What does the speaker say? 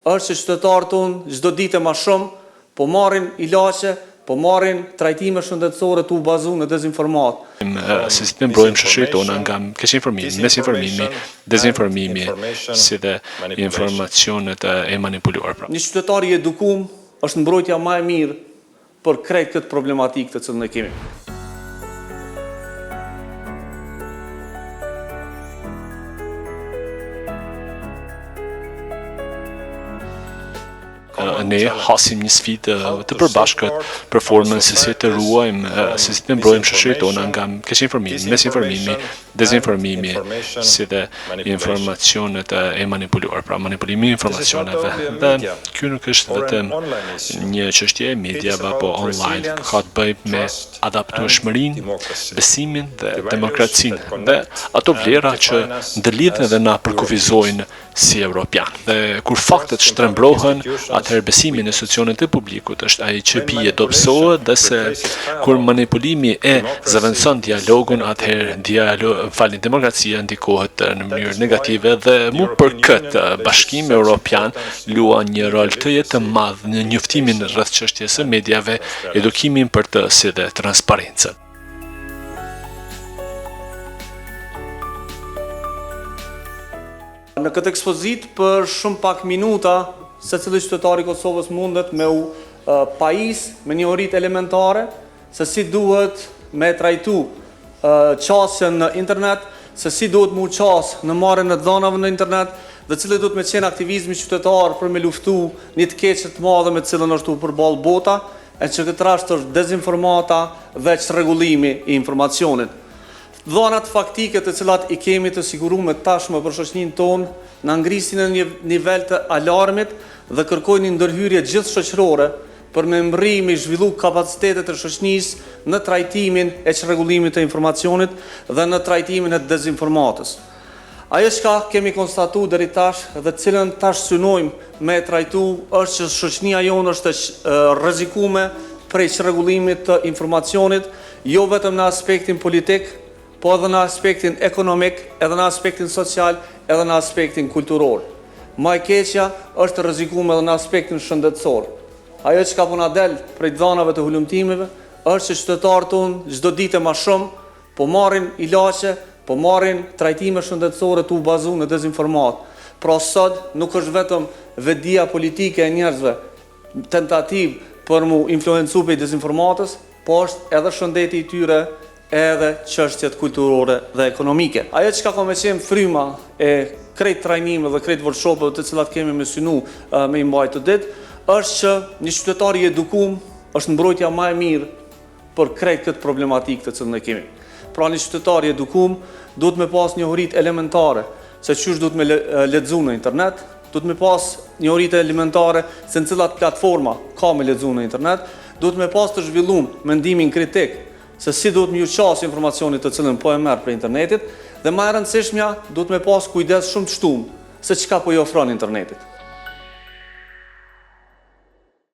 Është që qytetarët tonë çdo ditë më shumë po marrin ilaçe, po marrin trajtime shëndetësore të u bazuar në dezinformat. Se si të mbrojmë shoqërinë tonë nga keqinformimi, misinformimi, dezinformimi, si dhe informacionet e manipuluar. Një qytetar i edukuar është mbrojtja më e mirë për krejt këtë problematikë të cilën ne kemi. Ne hasim një sfidë të përbashkët për formën se si të ruajmë, se si të mbrojmë shoqërinë tonë nga keqinformimi, misinformimi, dezinformimi, si dhe informacionet e manipuluar, pra manipulimi i informacioneve. Dhe ky nuk është vetëm një çështje e mediave apo online, ka të bëjë me adaptueshmërinë, besimin dhe demokracinë dhe ato vlera që ndërlidhen dhe na përkufizojnë si evropian. Dhe kur faktet shtrembrohen, atëherë besimi në institucionet e publikut është ai që bie dobësohet, dhe se kur manipulimi e zëvendëson dialogun, atëherë demokracia ndikohet në mënyrë negative dhe mu për këtë Bashkimi Evropian luan një rol të jetë madh në njoftimin rreth çështjes së mediave, edukimin për të si dhe transparencën. Në këtë ekspozit për shumë pak minuta, secili qytetar i Kosovës mundet me u pajis me një orit elementare se si duhet me trajtu qasjen në internet, se si duhet mu qas në marrjen e dhënave në internet dhe cili duhet me qenë aktivizmi qytetar për me luftu një të keqe të madhe me cilën është u përballë bota, e që këtë rast është dezinformata dhe çrregullimi i informacionit. Dhënat faktike të cilat i kemi të siguruar tashmë për shoqërinë tonë na ngrisin në një nivel të alarmit dhe kërkojnë një ndërhyrje gjithë shoqërore për me me zhvillu kapacitetet e shoqënisë në trajtimin e çrregullimit të informacionit dhe në trajtimin e dezinformatës. Ajo çka kemi konstatuar deri tash dhe cilën tash synojmë me trajtu është që shoqënia jonë është rrezikuar prej çrregullimit të informacionit, jo vetëm në aspektin politik, po edhe në aspektin ekonomik, edhe në aspektin social, edhe në aspektin kulturor. Ma e keqja është rrezikuar edhe në aspektin shëndetësor. Ajo që ka po na del prej dhënave të hulumtimeve është që qytetarët tonë çdo ditë më shumë po marrin ilaçe, po marrin trajtime shëndetësore të u bazuar në dezinformat. Pra sot nuk është vetëm vetdia politike e njerëzve, tentativë për mu influencu prej dezinformatës, po është edhe shëndeti i tyre, edhe çështjet kulturore dhe ekonomike. Ajo që ka me qenë fryma e krejt trajnime dhe krejt workshopeve të cilat kemi me synu me i mbajtë të ditë, është që një qytetar i edukuar është mbrojtja më e mirë për krejt këtë problematikë të cilën e kemi. Pra një qytetar i edukuar duhet me pas njohuritë elementare se çysh duhet me lexu në internet, duhet me pas njohuritë elementare se në cilat platforma ka me lexu në internet, duhet me pas të zhvilluar mendimin kritik se si duhet me ju qasë informacionit të cilën po e merr për internetit, dhe më e rëndësishmja duhet me pas kujdes shumë të shtumë se çka po i ofron internetit.